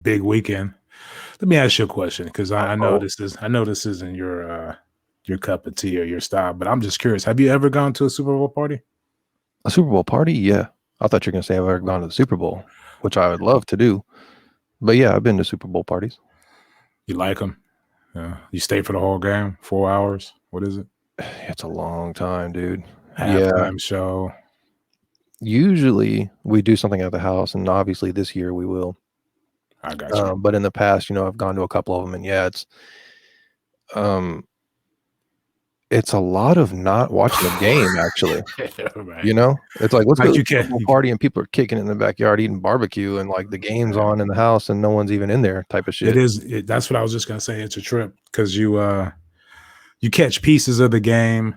big weekend. Let me ask you a question because I know Oh, this isn't your cup of tea or your style, but I'm just curious. Have you ever gone to a Super Bowl party? a Super Bowl party? Yeah. I thought you were gonna say I've ever gone to the Super Bowl, which I would love to do. But yeah, I've been to Super Bowl parties. You like them? You stay for the whole game, 4 hours. What is it? It's a long time, dude. Yeah. Halftime show. Usually we do something at the house, and obviously this year we will. I got you. But in the past, I've gone to a couple of them, and yeah, um, it's a lot of not watching the game, actually. Right. It's like, let's go Like to you the Super can't. Bowl party, and people are kicking in the backyard, eating barbecue, and like the game's on in the house, and no one's even in there, type of It shit. is. That's what I was just gonna say. It's a trip because you catch pieces of the game.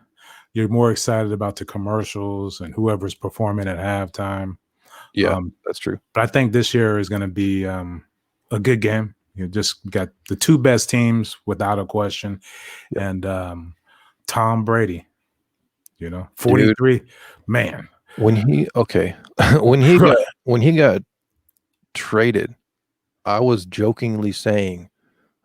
You're more excited about the commercials and whoever's performing at halftime. Yeah, Um, that's true. but I think this year is going to be a good game. You just got the two best teams without a question, Yep. and Tom Brady. Dude, 43, man. when he okay, when he got when he got traded, I was jokingly saying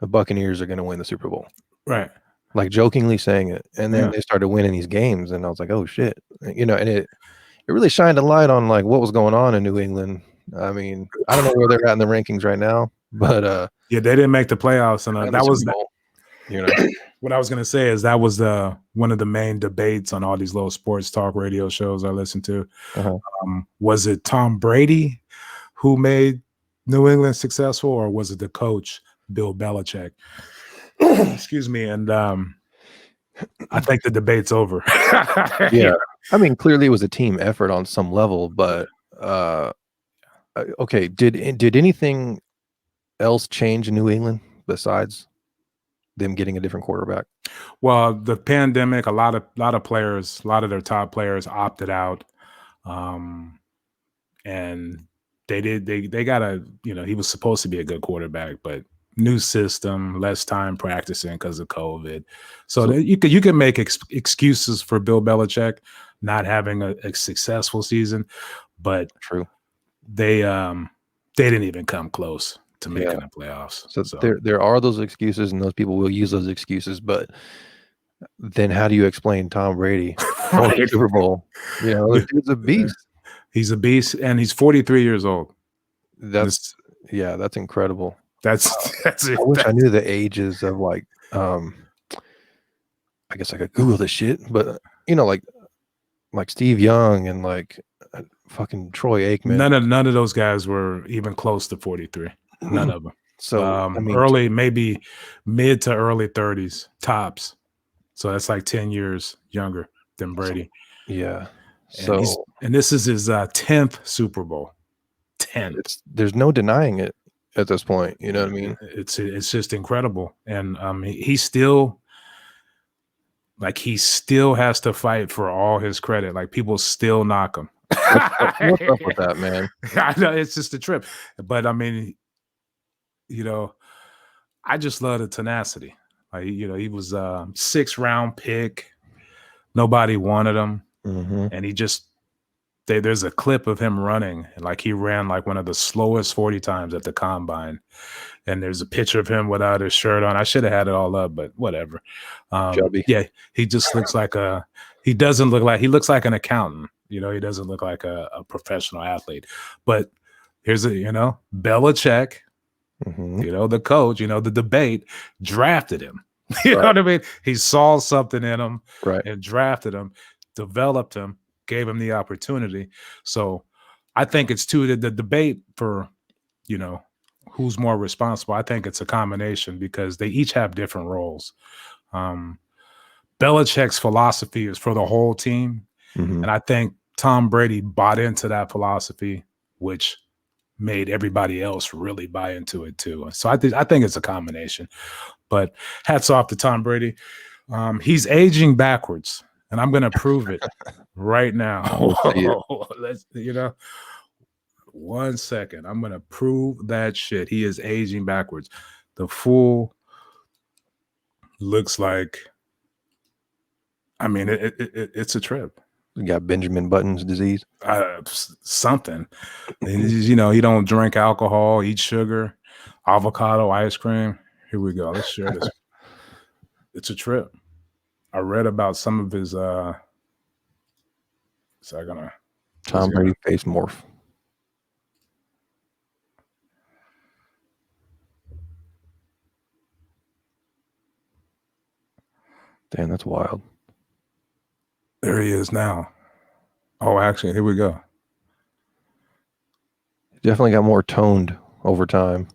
the Buccaneers are going to win the Super Bowl. Right. Like jokingly saying it, and then Yeah. they started winning these games, and I was like, "Oh shit!" And it really shined a light on like what was going on in New England. I mean, I don't know where they're at in the rankings right now, but Yeah, they didn't make the playoffs, and and the that was Super Bowl, you know, what I was going to say. Is that was one of the main debates on all these little sports talk radio shows I listen to. uh-huh. Was it Tom Brady who made New England successful, or was it the coach Bill Belichick? Excuse me, and I think the debate's over. Yeah. I mean, clearly it was a team effort on some level, but uh, okay, did anything else change in New England besides them getting a different quarterback? Well, the pandemic, a lot of players, a lot of their top players opted out, um, and they got he was supposed to be a good quarterback, but new system, less time practicing because of COVID. So So you could make excuses for Bill Belichick not having a successful season, but true. they didn't even come close to Yeah. making the playoffs. So So there are those excuses, and those people will use those excuses, but then how do you explain Tom Brady going to the right. Super Bowl? The dude's a beast. He's a beast, and he's 43 years old. That's This yeah, that's incredible. that's that's it. I wish I knew the ages of like I guess I could Google this shit, but like Steve Young and like fucking Troy Aikman. None of those guys were even close to 43. None of them. So I mean, Early, maybe mid to early 30s tops. So that's like 10 years younger than Brady. yeah. And So this is his 10th Super Bowl. 10. there's no denying it at this point. You know what I mean? It's just incredible. And he still has to fight for all his credit. Like people still knock him. What's up with that, man? I know it's just a trip. But I mean, I just love the tenacity. Like, he was a 6th-round pick. Nobody wanted him. Mm-hmm. And he just there's a clip of him running, and like he ran like one of the slowest 40 times at the combine. And there's a picture of him without his shirt on. I should have had it all up, but whatever. Chubby. Yeah, he just looks like he looks like an accountant. He doesn't look like a professional athlete. But here's Belichick, Mm-hmm. the coach, the debate drafted him. You know what I mean? He saw something in him, Right. and drafted him, developed him, gave him the opportunity. So I think it's the debate for, who's more responsible. I think it's a combination because they each have different roles. Belichick's philosophy is for the whole team. Mm-hmm. And I think Tom Brady bought into that philosophy, which made everybody else really buy into it too. So I think it's a combination. But hats off to Tom Brady. He's aging backwards, and I'm going to prove it right now. Let's, 1 second. I'm going to prove that shit. He is aging backwards. The fool looks like, I mean, it's a trip. You got Benjamin Button's disease. Something. He don't drink alcohol, eat sugar. avocado ice cream. Here we go. Let's share this. It's a trip. I read about some of his. So I'm gonna. Tom Brady face morph. Damn, that's wild. There he is now. Oh, actually, here we go. Definitely got more toned over time.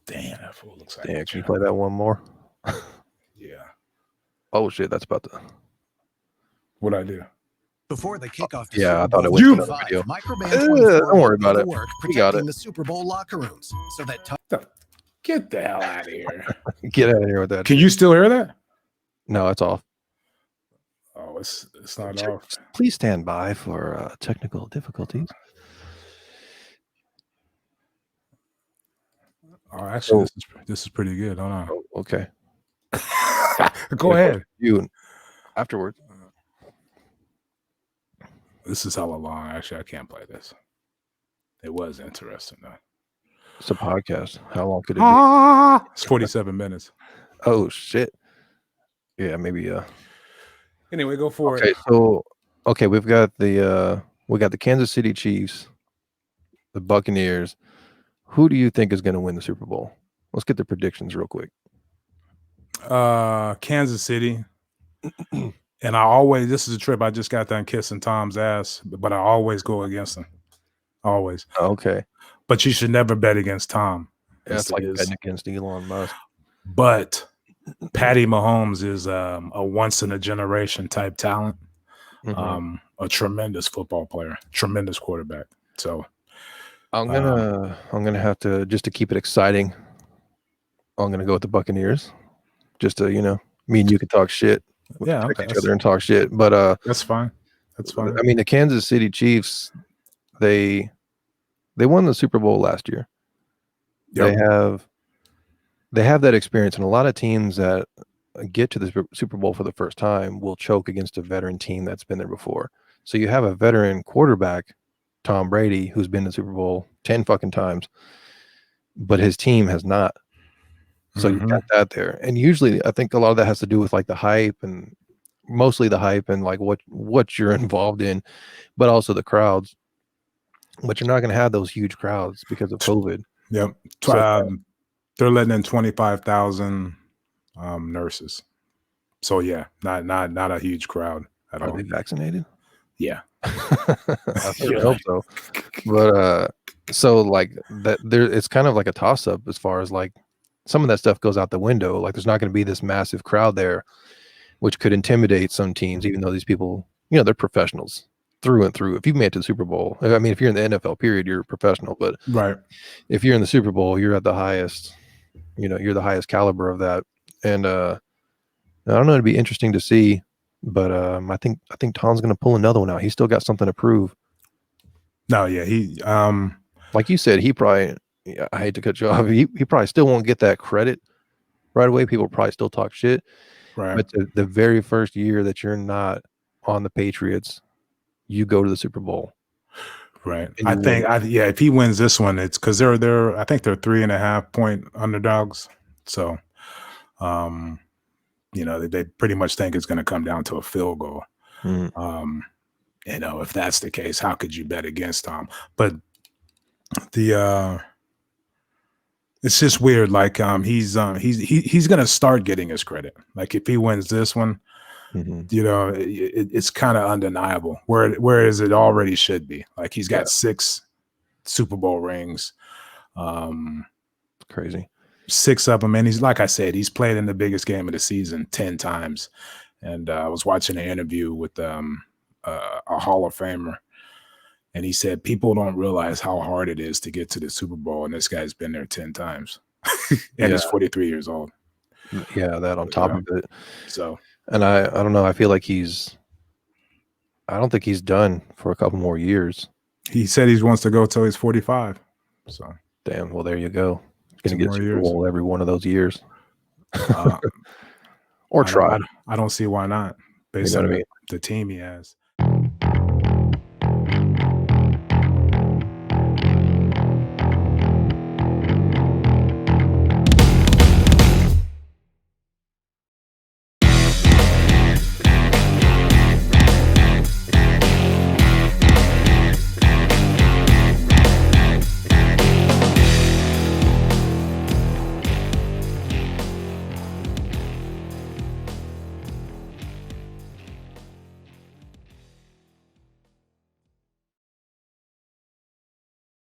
Damn, that fool looks like. Damn, can you play that one more? Yeah. Oh shit, that's about to. What'd I do? Before the kickoff to Yeah, I Super thought it Bowl was another 55, video. Microman 24 Don't worry about it. Work We got protecting it. the Super Bowl locker rooms so that Get the hell out of here. Get out of here with that. Can you still hear that? No, it's off. Oh, it's not off. Please stand by for technical difficulties. Oh, actually, this is pretty good. Hold on. Oh, okay. Go ahead. You afterwards. This is hella long. Actually, I can't play this. It was interesting though. It's a podcast. How long could it be? It's 47 minutes. Oh shit. Yeah, maybe. Anyway, go for Okay, it. so we've got the Kansas City Chiefs, the Buccaneers. Who do you think is going to win the Super Bowl? Let's get the predictions real quick. Kansas City. And this is a trip. I just got done kissing Tom's ass, but I always go against him. Always. Okay. But you should never bet against Tom. That's like betting against Elon Musk. But Patty Mahomes is a once in a generation type talent. Mm-hmm. A tremendous football player, tremendous quarterback. So I'm gonna have to, just to keep it exciting, I'm gonna go with the Buccaneers. Just to, me and you can talk shit. We can text each other and talk shit. But that's fine. That's fine. I mean, the Kansas City Chiefs, they won the Super Bowl last year. Yep. They have that experience, and a lot of teams that get to the Super Bowl for the first time will choke against a veteran team that's been there before. So you have a veteran quarterback, Tom Brady, who's been to the Super Bowl 10 fucking times, but his team has not. So you got that there. And usually I think a lot of that has to do with like the hype, and mostly the hype and like what you're involved in, but also the crowds. But you're not going to have those huge crowds because of COVID. Yep. So, they're letting in 25,000 nurses. So yeah, not a huge crowd at all. Are they vaccinated? Yeah. I hope so. But so like that it's kind of like a toss up as far as like some of that stuff goes out the window. Like there's not going to be this massive crowd there, which could intimidate some teams, even though these people, they're professionals through and through. If you've made it to the Super Bowl, I mean, if you're in the NFL period, you're a professional, but right. If you're in the Super Bowl, you're at the highest, you're the highest caliber of that. And I don't know, it'd be interesting to see, but I think Tom's going to pull another one out. He's still got something to prove. No, yeah, he like you said, he probably, I hate to cut you off, he probably still won't get that credit right away. People probably still talk shit. Right. But the very first year that you're not on the Patriots, you go to the Super Bowl. Right. I think if he wins this one, it's because they're I think they're 3.5 point underdogs. So they pretty much think it's going to come down to a field goal. If that's the case, how could you bet against Tom? But it's just weird. Like he's going to start getting his credit. Like if he wins this one, it's kind of undeniable. Whereas it already should be. Like he's got 6 Super Bowl rings. Crazy. 6 of them, and he's, like I said, he's played in the biggest game of the season 10 times. And I was watching an interview with a Hall of Famer, and he said people don't realize how hard it is to get to the Super Bowl, and this guy's been there 10 times, and he's 43 years old. Yeah, that on top of it. So, and I don't know. I feel like I don't think he's done for a couple more years. He said he wants to go till he's 45. So, damn. Well, there you go. Going to get Super Bowl every one of those years. Or try. I don't see why not, based on the team he has.